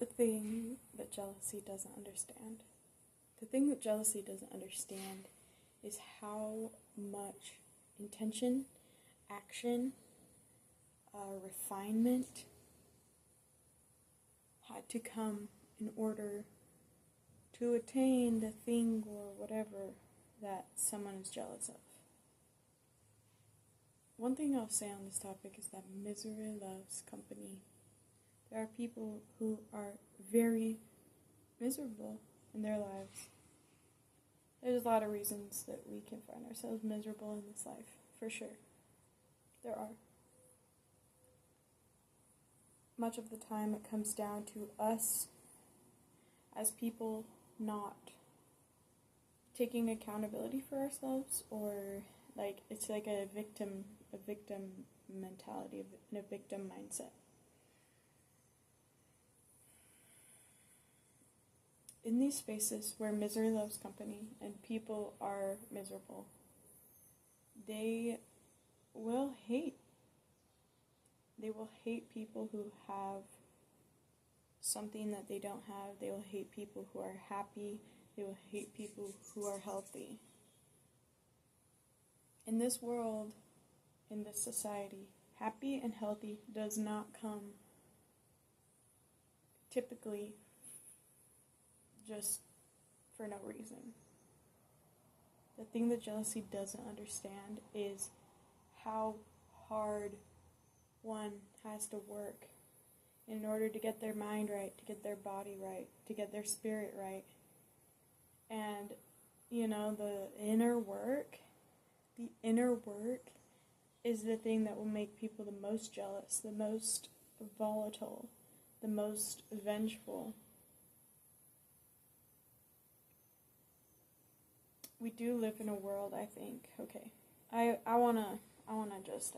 the thing that jealousy doesn't understand. The thing that jealousy doesn't understand is how much intention, action, refinement had to come in order to attain the thing or whatever that someone is jealous of. One thing I'll say on this topic is that misery loves company. There are people who are very miserable in their lives. There's a lot of reasons that we can find ourselves miserable in this life, for sure. There are. Much of the time it comes down to us as people not taking accountability for ourselves, or it's like a victim mentality and a victim mindset. In these spaces where misery loves company and people are miserable, they will hate. They will hate people who have something that they don't have. They will hate people who are happy. They will hate people who are healthy. In this world, in this society, happy and healthy does not come typically just for no reason. The thing that jealousy doesn't understand is how hard one has to work in order to get their mind right, to get their body right, to get their spirit right. And, the inner work is the thing that will make people the most jealous, the most volatile, the most vengeful. We do live in a world, I think, I wanna just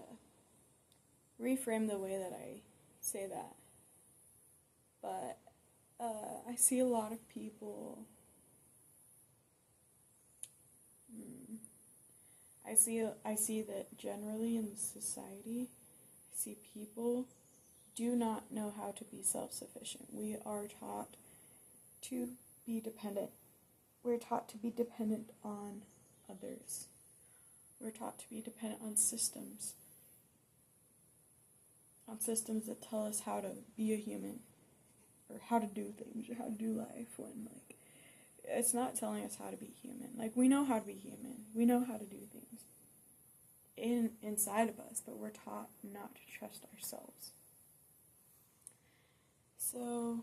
reframe the way that I say that. But I see a lot of people. I see that generally in society, I see people do not know how to be self-sufficient. We are taught to be dependent. We're taught to be dependent on others. We're taught to be dependent on systems that tell us how to be a human, or how to do things, or how to do life, when, it's not telling us how to be human. We know how to be human. We know how to do things inside of us, but we're taught not to trust ourselves. So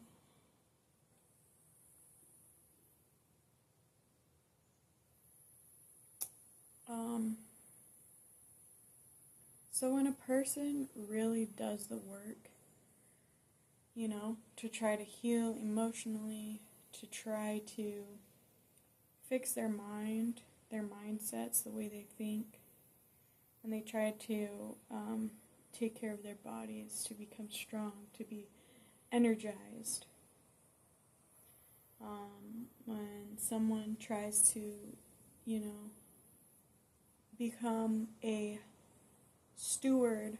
when a person really does the work, to try to heal emotionally, to try to fix their mind, their mindsets, the way they think, and they try to take care of their bodies, to become strong, to be energized. When someone tries to, become a steward,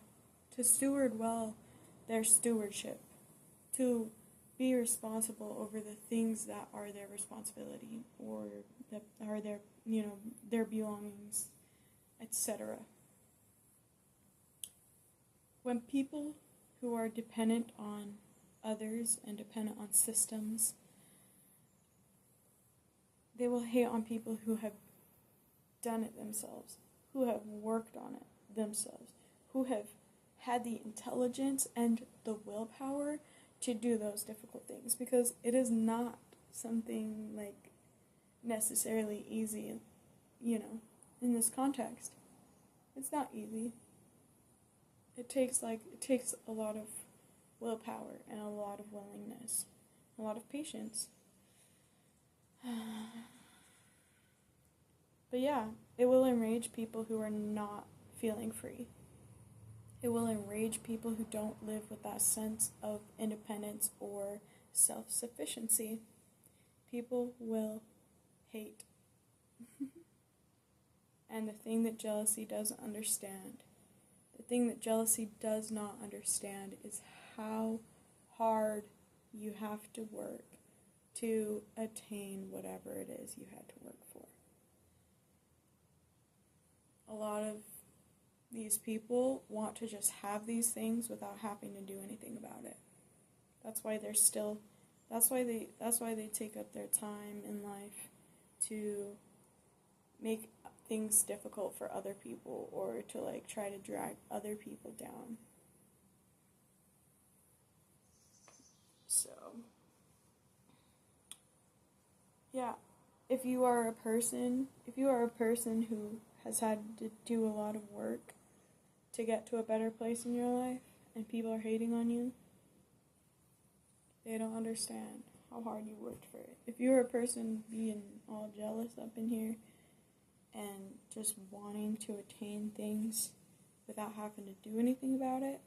to steward well their stewardship, to be responsible over the things that are their responsibility, or that are their belongings, etc. When people who are dependent on others and dependent on systems, they will hate on people who have done it themselves, who have worked on it themselves, who have had the intelligence and the willpower to do those difficult things, because it is not something necessarily easy, in this context. It's not easy. It takes a lot of willpower and a lot of willingness, a lot of patience. But yeah, it will enrage people who are not feeling free. It will enrage people who don't live with that sense of independence or self-sufficiency. People will hate. And the thing that jealousy doesn't understand, the thing that jealousy does not understand is how hard You have to work to attain whatever it is you had to work for. A lot of these people want to just have these things without having to do anything about it. That's why they take up their time in life to make things difficult for other people, or to like try to drag other people down. So, yeah, if you are a person who has had to do a lot of work to get to a better place in your life, and people are hating on you, they don't understand how hard you worked for it. If you're a person being all jealous up in here and just wanting to attain things without having to do anything about it,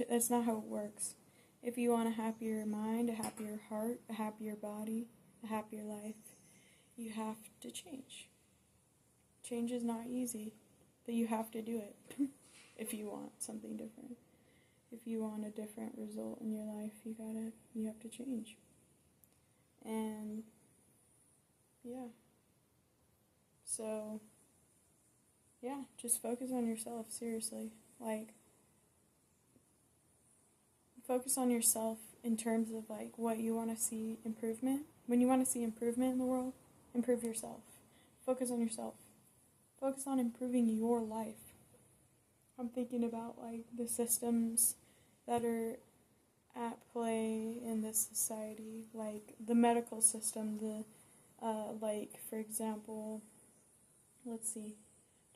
that's not how it works. If you want a happier mind, a happier heart, a happier body, a happier life, you have to change. Change is not easy, but you have to do it if you want something different. If you want a different result in your life, you have to change. And yeah. So yeah, just focus on yourself, seriously. Like, focus on yourself in terms of like what you want to see improvement. When you want to see improvement in the world, improve yourself. Focus on yourself. Focus on improving your life. I'm thinking about like the systems that are at play in this society, like the medical system, like for example, let's see,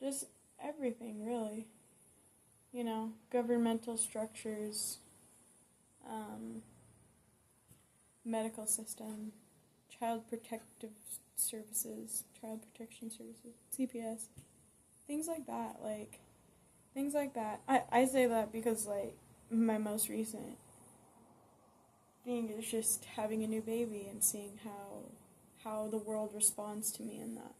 just everything really, governmental structures, medical system, child protection services, CPS, things like that, I say that because, like, my most recent thing is just having a new baby and seeing how the world responds to me in that.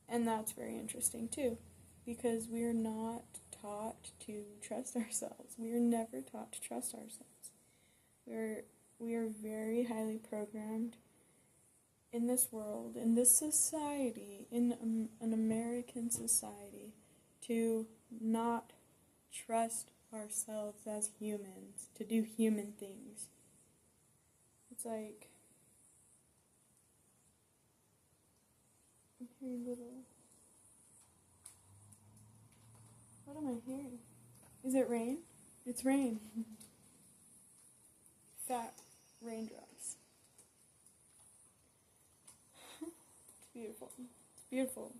And that's very interesting, too, because we are not taught to trust ourselves. We are never taught to trust ourselves. We are very highly programmed in this world, in this society, in an American society, to not trust ourselves as humans, to do human things. It's like, I'm hearing what am I hearing? Is it rain? It's rain. Fat raindrops. It's beautiful. It's beautiful.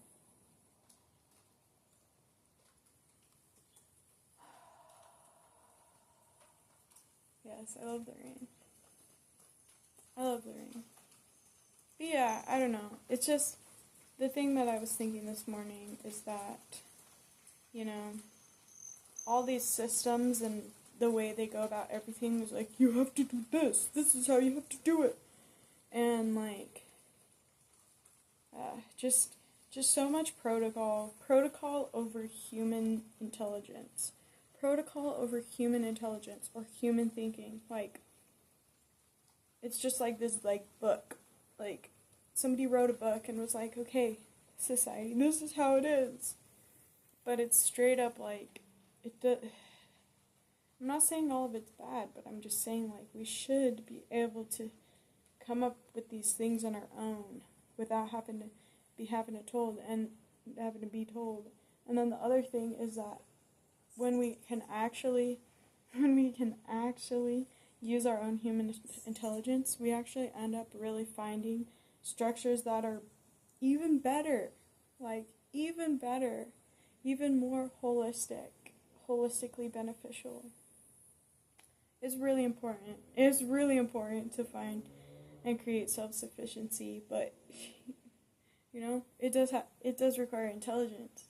Yes, I love the rain. But yeah, I don't know. It's just, the thing that I was thinking this morning is that, all these systems and the way they go about everything is like, you have to do this. This is how you have to do it. And, like, just so much protocol over human intelligence. Protocol over human intelligence or human thinking. Like, it's just like this, like, book. Like, somebody wrote a book and was like, okay, society, this is how it is. But it's straight up like, I'm not saying all of it's bad, but I'm just saying, like, we should be able to come up with these things on our own without having to be told. And then the other thing is that when we can actually use our own human intelligence, we actually end up really finding structures that are even better, even more holistically beneficial. It's really important. It's really important to find and create self-sufficiency, but it does require intelligence.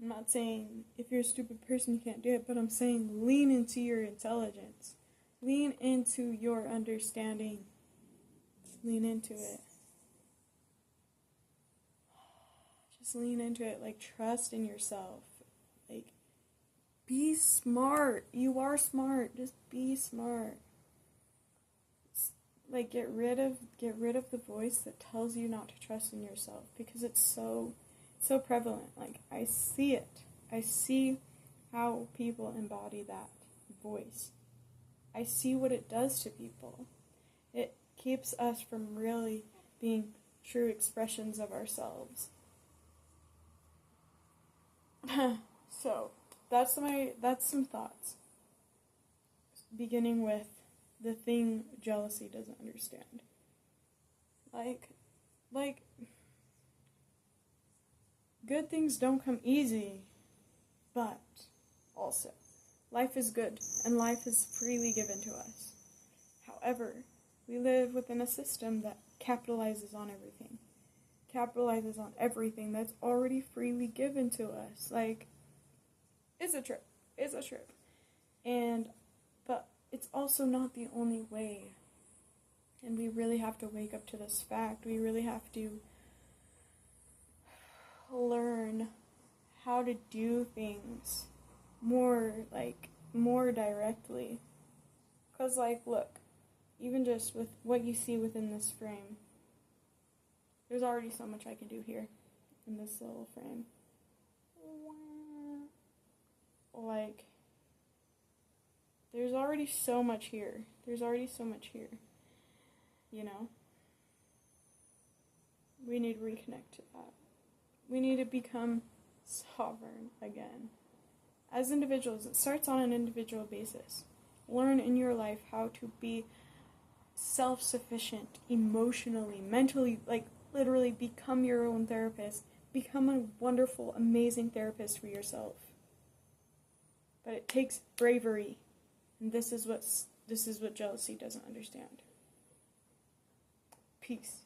I'm not saying if you're a stupid person you can't do it, but I'm saying lean into your intelligence. Lean into your understanding. Lean into it. Just lean into it. Like, trust in yourself. Like, be smart. You are smart. Just be smart. Like, get rid of the voice that tells you not to trust in yourself, because it's so prevalent. Like, I see it. I see how people embody that voice. I see what it does to people. It keeps us from really being true expressions of ourselves. So, that's some thoughts. Beginning with the thing jealousy doesn't understand. Like, good things don't come easy, but also, life is good, and life is freely given to us. However, we live within a system that capitalizes on everything. Capitalizes on everything that's already freely given to us. Like, it's a trip. But it's also not the only way. And we really have to wake up to this fact. We really have to learn how to do things more directly. Because, like, look, even just with what you see within this frame, there's already so much I can do here in this little frame. Like, there's already so much here. You know? We need to reconnect to that. We need to become sovereign again. As individuals, it starts on an individual basis. Learn in your life how to be self-sufficient emotionally, mentally, like literally become your own therapist. Become a wonderful, amazing therapist for yourself. But it takes bravery. And this is what jealousy doesn't understand. Peace.